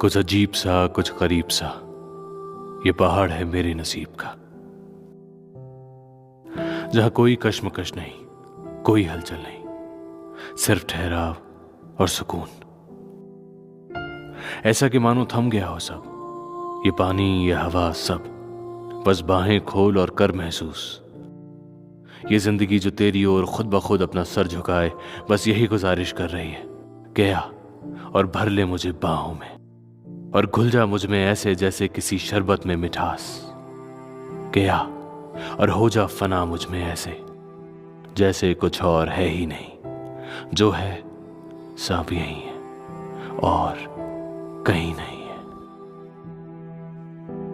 कुछ अजीब सा, कुछ करीब सा, ये पहाड़ है मेरे नसीब का, जहां कोई कश्मकश नहीं, कोई हलचल नहीं, सिर्फ ठहराव और सुकून। ऐसा कि मानो थम गया हो सब, ये पानी, ये हवा, सब बस बाहें खोल और कर महसूस। ये जिंदगी जो तेरी ओर खुद ब खुद अपना सर झुकाए, बस यही गुजारिश कर रही है कि आ और भर ले मुझे बाहों में, और घुल जा मुझ में ऐसे जैसे किसी शरबत में मिठास। कि आ और हो जा फना मुझ में ऐसे जैसे कुछ और है ही नहीं, जो है सब यही है और कहीं नहीं।